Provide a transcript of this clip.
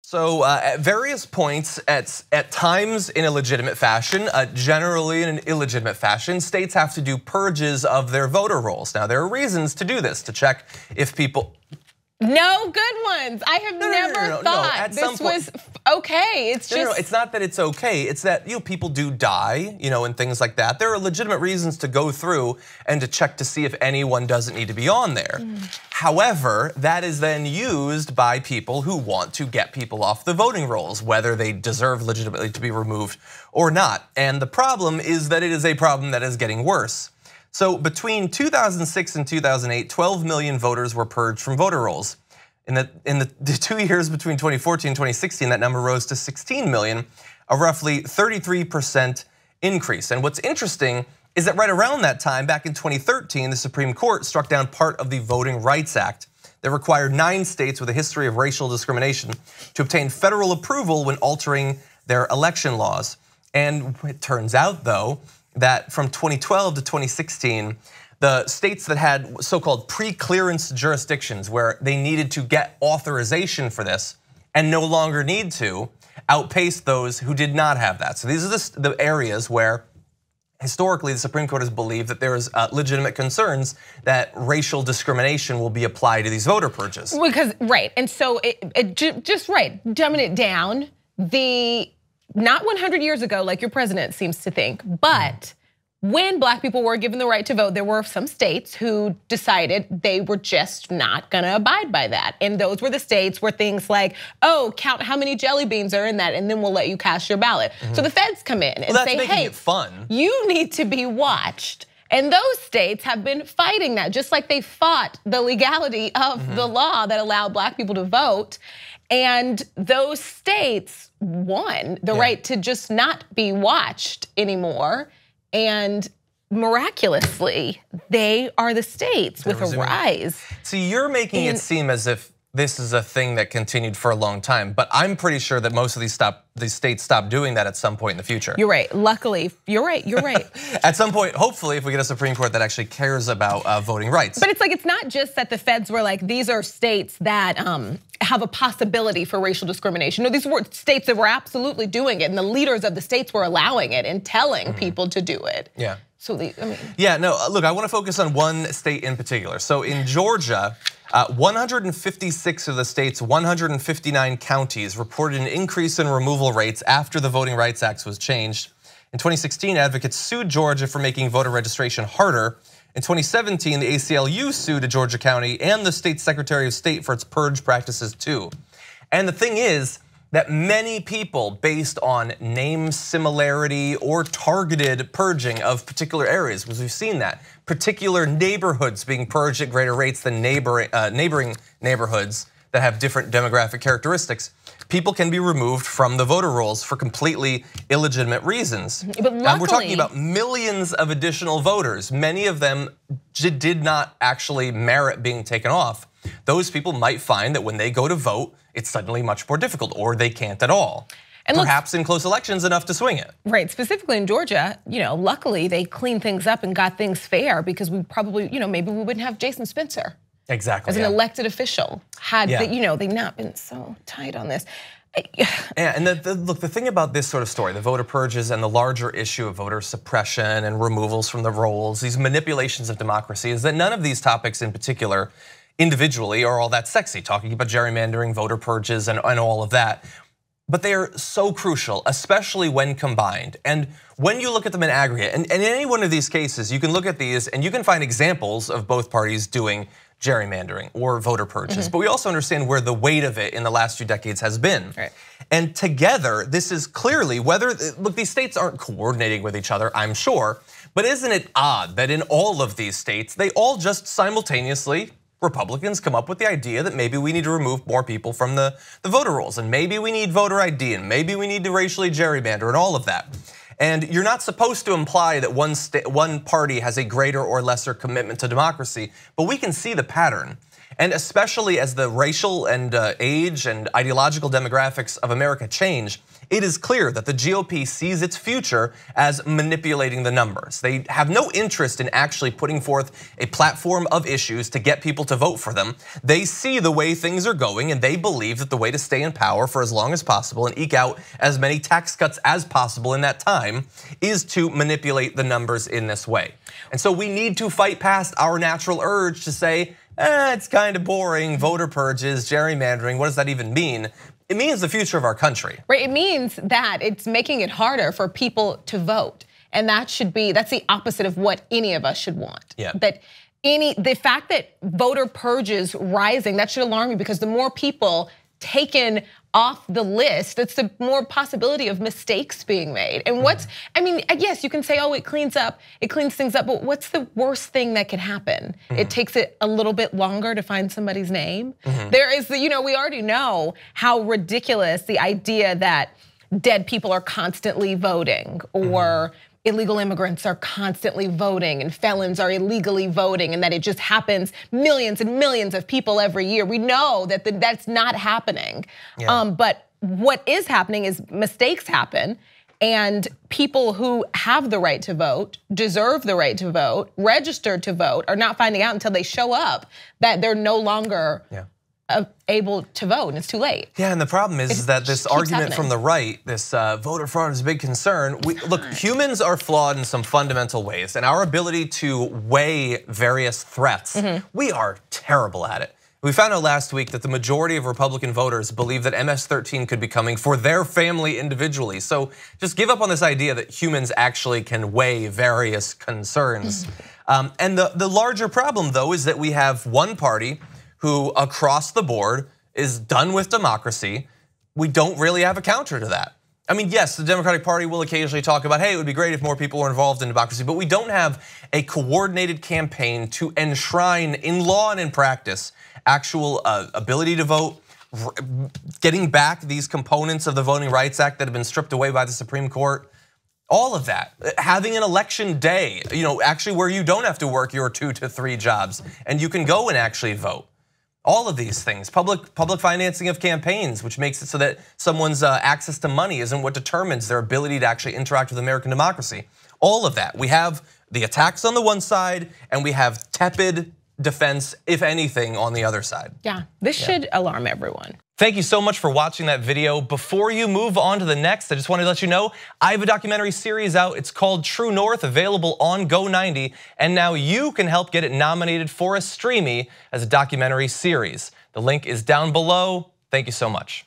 So at various points, at times in a legitimate fashion, generally in an illegitimate fashion, states have to do purges of their voter rolls. Now there are reasons to do this, to check if people. No good ones. I have never thought this was okay. It's just it's not that it's okay. It's that people do die, and things like that. There are legitimate reasons to go through and to check to see if anyone doesn't need to be on there. However, that is then used by people who want to get people off the voting rolls, whether they deserve legitimately to be removed or not. And the problem is that it is a problem that is getting worse. So between 2006 and 2008, 12 million voters were purged from voter rolls. In the 2 years between 2014 and 2016, that number rose to 16 million, a roughly 33% increase. And what's interesting is that right around that time, back in 2013, the Supreme Court struck down part of the Voting Rights Act that required 9 states with a history of racial discrimination to obtain federal approval when altering their election laws. And it turns out, though, that from 2012 to 2016, the states that had so-called pre-clearance jurisdictions where they needed to get authorization for this and no longer need to, outpaced those who did not have that. So these are the areas where historically the Supreme Court has believed that there is legitimate concerns that racial discrimination will be applied to these voter purges. Because, right, and so dumbing it down, not 100 years ago, like your president seems to think, but when black people were given the right to vote, there were some states who decided they were just not gonna abide by that. And those were the states where things like, oh, count how many jelly beans are in that and then we'll let you cast your ballot. So the feds come in and say, hey, it fun. You need to be watched. And those states have been fighting that, just like they fought the legality of the law that allowed black people to vote. And those states won the right to just not be watched anymore. And miraculously, they are the states with a rise. See, you're making it seem as if this is a thing that continued for a long time, but I'm pretty sure that most of these states stopped doing that at some point in the future. You're right, luckily, you're right. At some point, hopefully, if we get a Supreme Court that actually cares about voting rights. But it's not just that the feds were like, these are states that have a possibility for racial discrimination. No, these were states that were absolutely doing it, and the leaders of the states were allowing it and telling people to do it. Yeah. So yeah, no, look, I want to focus on one state in particular. So in Georgia, 156 of the state's 159 counties reported an increase in removal rates after the Voting Rights Act was changed. In 2016, advocates sued Georgia for making voter registration harder. In 2017, the ACLU sued a Georgia county and the state's Secretary of State for its purge practices too. And the thing is that many people, based on name similarity or targeted purging of particular areas, because we've seen that, particular neighborhoods being purged at greater rates than neighboring neighborhoods that have different demographic characteristics, people can be removed from the voter rolls for completely illegitimate reasons. But luckily, and we're talking about millions of additional voters. Many of them did not actually merit being taken off. Those people might find that when they go to vote, it's suddenly much more difficult, or they can't at all. And perhaps in close elections enough to swing it. Right, specifically in Georgia, luckily they cleaned things up and got things fair, because we probably, maybe we wouldn't have Jason Spencer. Exactly. As an elected official, had they not been so tight on this. Yeah, and look, the thing about this sort of story, the voter purges and the larger issue of voter suppression and removals from the rolls, these manipulations of democracy, is that none of these topics in particular individually are all that sexy, talking about gerrymandering, voter purges, and all of that. But they are so crucial, especially when combined. And when you look at them in aggregate, and in any one of these cases, you can look at these and you can find examples of both parties doing gerrymandering or voter purges. But we also understand where the weight of it in the last few decades has been. Right. And together, this is clearly look, these states aren't coordinating with each other, I'm sure. But isn't it odd that in all of these states, they all just simultaneously, Republicans come up with the idea that maybe we need to remove more people from the voter rolls, and maybe we need voter ID, and maybe we need to racially gerrymander, and all of that. And you're not supposed to imply that one party has a greater or lesser commitment to democracy, but we can see the pattern. And especially as the racial and age and ideological demographics of America change, it is clear that the GOP sees its future as manipulating the numbers. They have no interest in actually putting forth a platform of issues to get people to vote for them. They see the way things are going, and they believe that the way to stay in power for as long as possible and eke out as many tax cuts as possible in that time is to manipulate the numbers in this way. And so we need to fight past our natural urge to say, it's kind of boring, voter purges, gerrymandering, what does that even mean? It means the future of our country. Right, it means that it's making it harder for people to vote. And that's the opposite of what any of us should want. Yeah. The fact that voter purges rising, that should alarm you, because the more people taken off the list, that's the more possibility of mistakes being made. And yes, you can say, oh, it cleans things up, but what's the worst thing that could happen? It takes it a little bit longer to find somebody's name. There is we already know how ridiculous the idea that dead people are constantly voting, or illegal immigrants are constantly voting, and felons are illegally voting, and that it just happens millions and millions of people every year. We know that that's not happening. Yeah. But what is happening is mistakes happen, and people who have the right to vote, deserve the right to vote, registered to vote, are not finding out until they show up that they're no longer able to vote, and it's too late. Yeah, and the problem is that this argument from the right, this voter fraud is a big concern. Look, humans are flawed in some fundamental ways, and our ability to weigh various threats, we are terrible at it. We found out last week that the majority of Republican voters believe that MS-13 could be coming for their family individually. So just give up on this idea that humans actually can weigh various concerns. And the larger problem, though, is that we have one party who across the board is done with democracy. We don't really have a counter to that. I mean, yes, the Democratic Party will occasionally talk about, hey, it would be great if more people were involved in democracy, but we don't have a coordinated campaign to enshrine in law and in practice actual ability to vote, getting back these components of the Voting Rights Act that have been stripped away by the Supreme Court. All of that, having an election day, actually where you don't have to work your 2 to 3 jobs and you can go and actually vote. All of these things, public financing of campaigns, which makes it so that someone's access to money isn't what determines their ability to actually interact with American democracy. All of that. We have the attacks on the one side, and we have tepid defense, if anything, on the other side. Yeah, this should alarm everyone. Thank you so much for watching that video. Before you move on to the next, I just wanted to let you know I have a documentary series out. It's called True North, available on Go90, and now you can help get it nominated for a Streamy as a documentary series. The link is down below. Thank you so much.